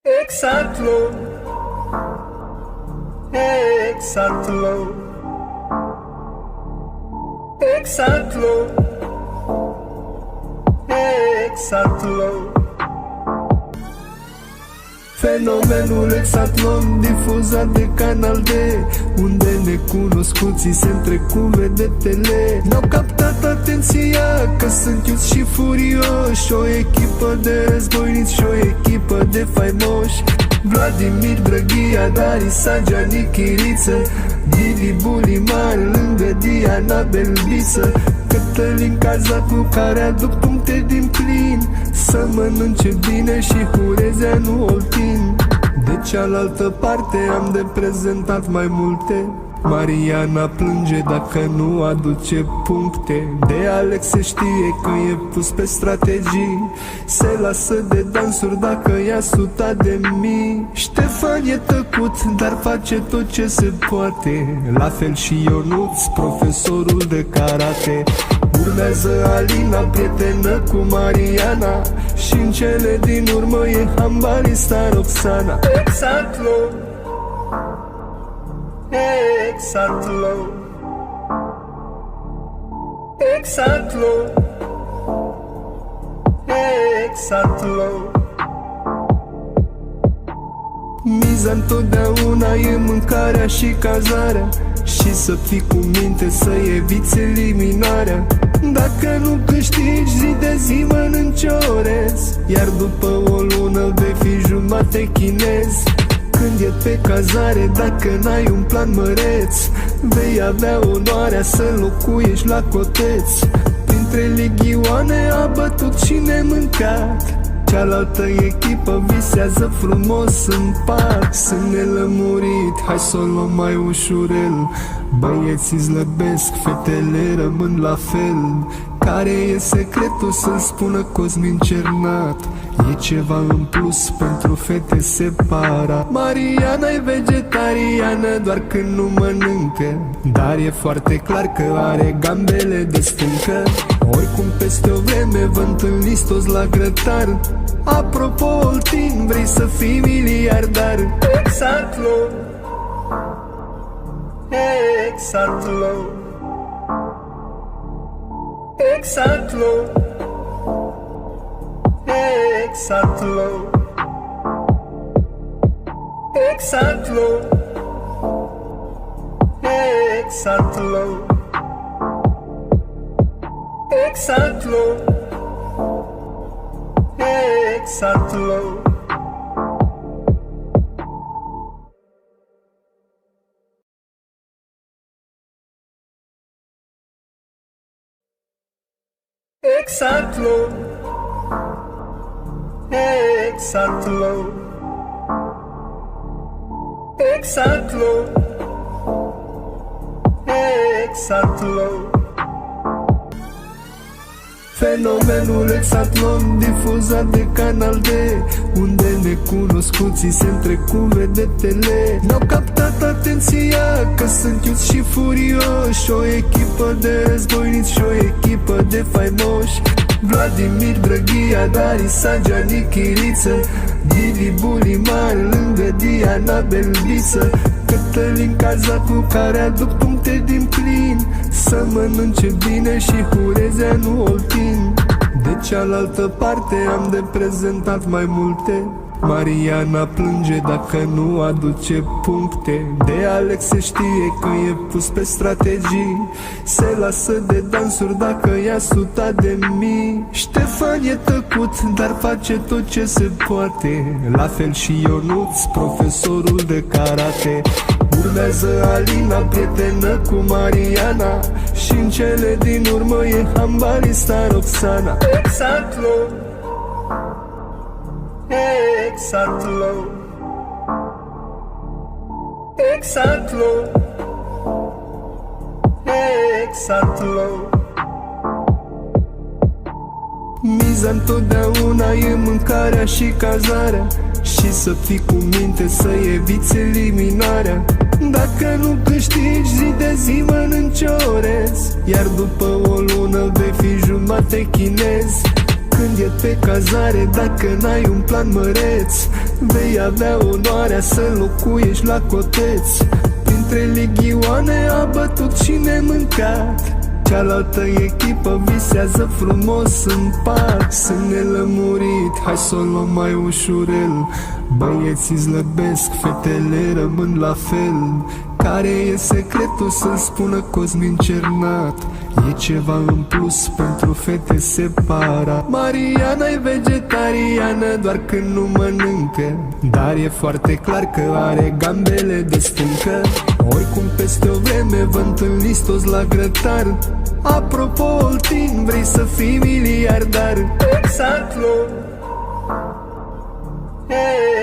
Exatlo, exatlo, exatlo, exatlo. Fenomenul Exatlon difuzat de Canal D, unde necunoscuții se întrec cu vedetele. N-au captat atenția că sunt iuți și furioși, o echipă de războiniți și o echipă de faimoși. Vladimir Drăghia, Darisa, Gianni Chiriță, Dili Bulimar lângă Diana Belbiță, Cătălin Cazacu care aduc puncte din plin, să mănânce bine și Hurezea nu Oltin. De cealaltă parte am de prezentat mai multe. Mariana plânge dacă nu aduce puncte. De Alex se știe că e pus pe strategii, se lasă de dansuri dacă ia 100.000. Ștefan e tăcut, dar face tot ce se poate, la fel și Ionuț, profesorul de karate. Urmează Alina, prietenă cu Mariana, și în cele din urmă e handbalista Roxana. Exatlo, exatlo, exatlo, exatlo. Miza întotdeauna e mâncarea și cazarea, și să fii cu minte să eviți eliminarea. Dacă nu câștigi, zi de zi mănânci orez, iar după o lună vei fi jumate chinez. Când e pe cazare, dacă n-ai un plan măreț, vei avea onoarea să locuiești la coteț. Printre ligioane a bătut și nemâncat, cealaltă echipă visează frumos în pat. Sunt nelămurit, hai să o luăm mai ușurel, băieții slăbesc, fetele rămân la fel. Care e secretul să-l spună Cosmin Cernat? E ceva în plus pentru fete separat. Mariana e vegetariană doar când nu mănâncă, dar e foarte clar că are gambele de stâncă. Oricum peste o vreme vă întâlniți toți la grătar. Apropo, Oltin, vrei să fii miliardar? Exatlo, exatlo, exatlo, exatlo, exatlo, exatlo, exatlo, exatlo. Exatlo, exatlo, exatlo, exatlo. Fenomenul Exatlon difuzat de Canal D, unde necunoscuții se întrec cu vedetele. N-au captat atenția că sunt iuți și furioși, o echipă de războiniți și o echipă de faimoși. Vladimir Drăghia, Darisa, Gianni Chiriță, Dili Bulimar lângă Diana Belbiță, Cătălin Cazacu care aduc puncte din plin, să mănânce bine și Hurezea nu Oltin. De cealaltă parte am de prezentat mai multe. Mariana plânge dacă nu aduce puncte. De Alex se știe că e pus pe strategii, se lasă de dansuri dacă ia 100.000. Ștefan e tăcut, dar face tot ce se poate, la fel și Ionuț, profesorul de karate. Urmează Alina, prietenă cu Mariana, și în cele din urmă e handbalista Roxana. Exatlo, exatlo, exatlo, exatlo. Miza întotdeauna e mâncarea și cazarea, și să fii cu minte să eviți eliminarea. Dacă nu câștigi, zi de zi mănânci orez, iar după o lună vei fi jumate chinez. Când e pe cazare, dacă n-ai un plan măreț, vei avea onoarea să locuiești la coteț. Printre ligioane a bătut și nemâncat, cealaltă echipă visează frumos în pat. Sunt nelămurit, hai să o luăm mai ușurel. Băieții slăbesc, fetele rămân la fel. Care e secretul să-l spună Cosmin Cernat? E ceva în plus pentru fete separat. Mariana e vegetariană doar când nu mănâncă, dar e foarte clar că are gambele de stâncă. Oricum peste o vreme vă întâlniți toți la grătar. Apropo, Oltin, vrei să fii miliardar? Exact, lo,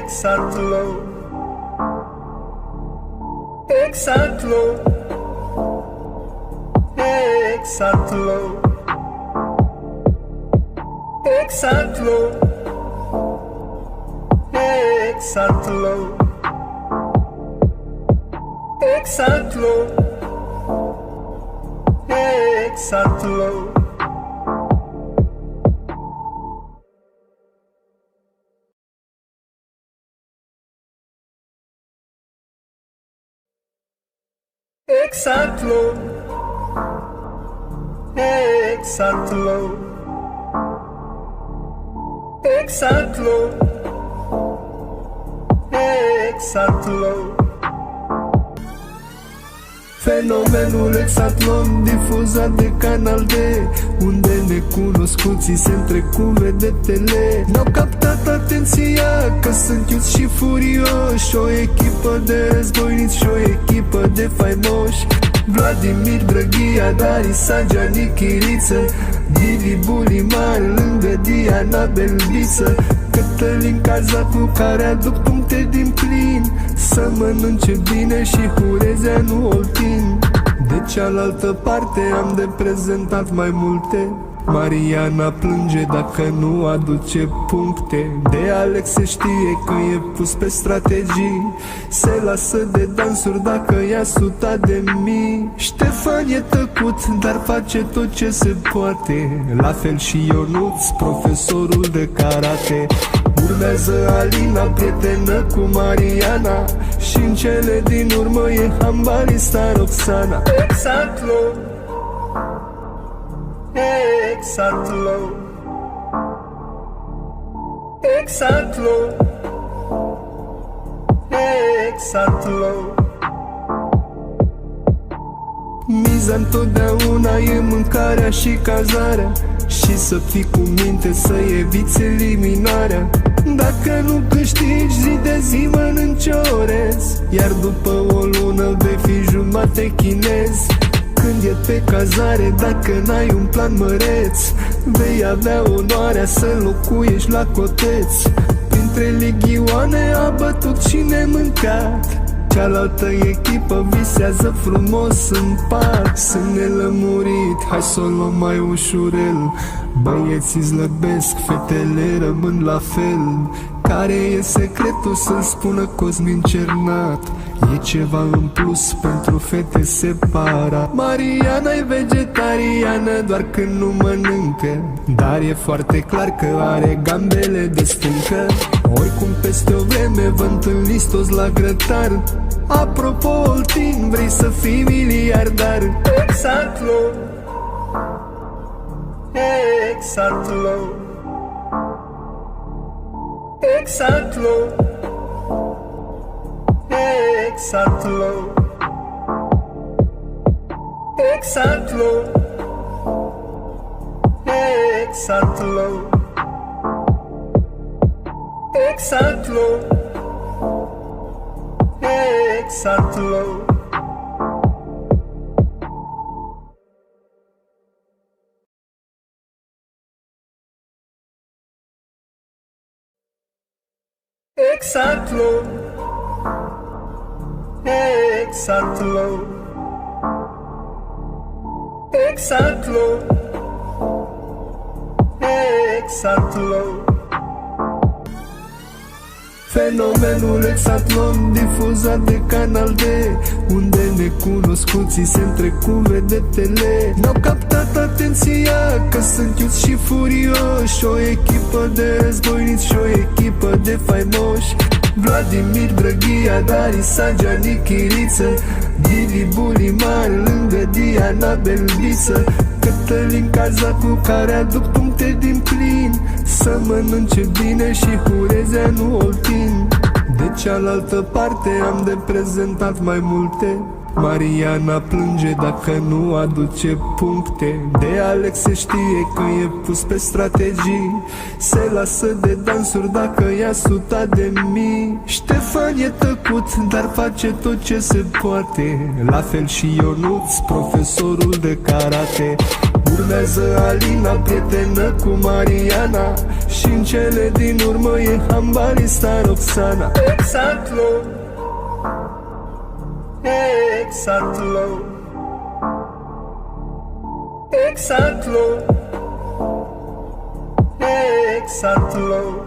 exact, lo, exact, lo, exact, lo, exact, lo, exact, lo, exact, lo, exact, lo. Exact, lo, exact, lo, exact, lo, exact, lo. Fenomenul Exatlon difuzat de Canal D, unde necunoscuții se întrec cu vedetele. N-au captat atenția că sunt iuți și furioși, o echipă de războiniți și o echipă de faimoși. Vladimir Drăghia, Darisa, Gianni Chiriță, Dili Bulimar lângă Diana Belbiță, Cătălin Cazacu care aduc puncte din plin, să mănânce bine și Hurezea, nu Oltin. De cealaltă parte am de prezentat mai multe. Mariana plânge dacă nu aduce puncte. De Alex se știe că e pus pe strategii, se lasă de dansuri dacă ia 100.000. Ștefan e tăcut, dar face tot ce se poate, la fel și Ionuț, profesorul de karate. Urmează Alina, prietenă cu Mariana, și în cele din urmă e handbalista Roxana. Exact, lo, exact, lo, exact, lo, exact, lo. Miza întotdeauna e mâncarea și cazarea, și să fii cu minte să eviți eliminarea. Dacă nu câștigi, zi de zi mănânci orez, iar după o lună vei fi jumate chinez. Când e pe cazare, dacă n-ai un plan măreț, vei avea onoarea să locuiești la coteț. Printre ligioane a bătut și nemâncat, cealaltă echipă visează frumos în pat. Sunt nelămurit, hai să o luăm mai ușurel. Băieții slăbesc, fetele rămân la fel. Care e secretul să-l spună Cosmin Cernat? E ceva în plus pentru fete separat. Mariana e vegetariană doar când nu mănâncă, dar e foarte clar că are gambele de stâncă. Oricum peste o vreme vă întâlniți toți la grătar. Apropo, Oltin, vrei să fii miliardar? Exact, lo, exact, lo, exact, lo, exact, lo, exact, lo, exact, lo, exact, lo, exact, lo. Exact, lo, exact, lo, exact, lo, exact, lo, Fenomenul Exatlon difuzat de Canal D, unde necunoscuții se întrec cu vedetele. Mi-au captat atenția că sunt iuți și furioși, o echipă de războiniți și o echipă de faimoși. Vladimir Drăghia, Darisa, Gianni Chiriță, Ghili Bulimar lângă Diana Belbiță, Cătălin Cazacu care aduc puncte din plin, să mănânce bine și Hurezea nu Oltin. De cealaltă parte am de prezentat mai multe. Mariana plânge dacă nu aduce puncte. De Alex se știe că e pus pe strategii, se lasă de dansuri dacă ia 100.000. Ștefan e tăcut, dar face tot ce se poate, la fel și Ionuț, profesorul de karate. Urmează Alina, prietenă cu Mariana, și în cele din urmă e hambalista Roxana. Exatlon, Exatlon, Exatlon, Exatlon.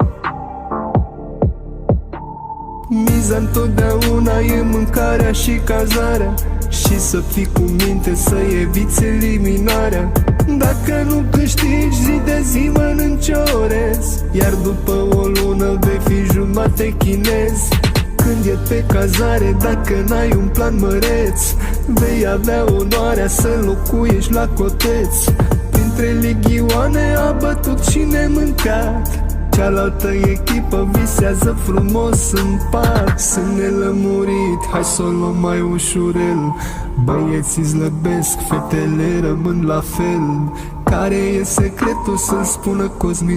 Miza întotdeauna e mâncarea și cazarea, și să fii cu minte să eviți eliminarea. Dacă nu câștigi, zi de zi mănânci orez, iar după o lună vei fi jumate chinez. Când e pe cazare, dacă n-ai un plan măreț, vei avea onoarea să locuiești la coteț. Printre ligioane a bătut și nemâncat, cealaltă echipă visează frumos în pat. Sunt nelămurit, hai să o luăm mai ușurel, băieții slăbesc, fetele rămân la fel. Care e secretul să-l spună Cosmin?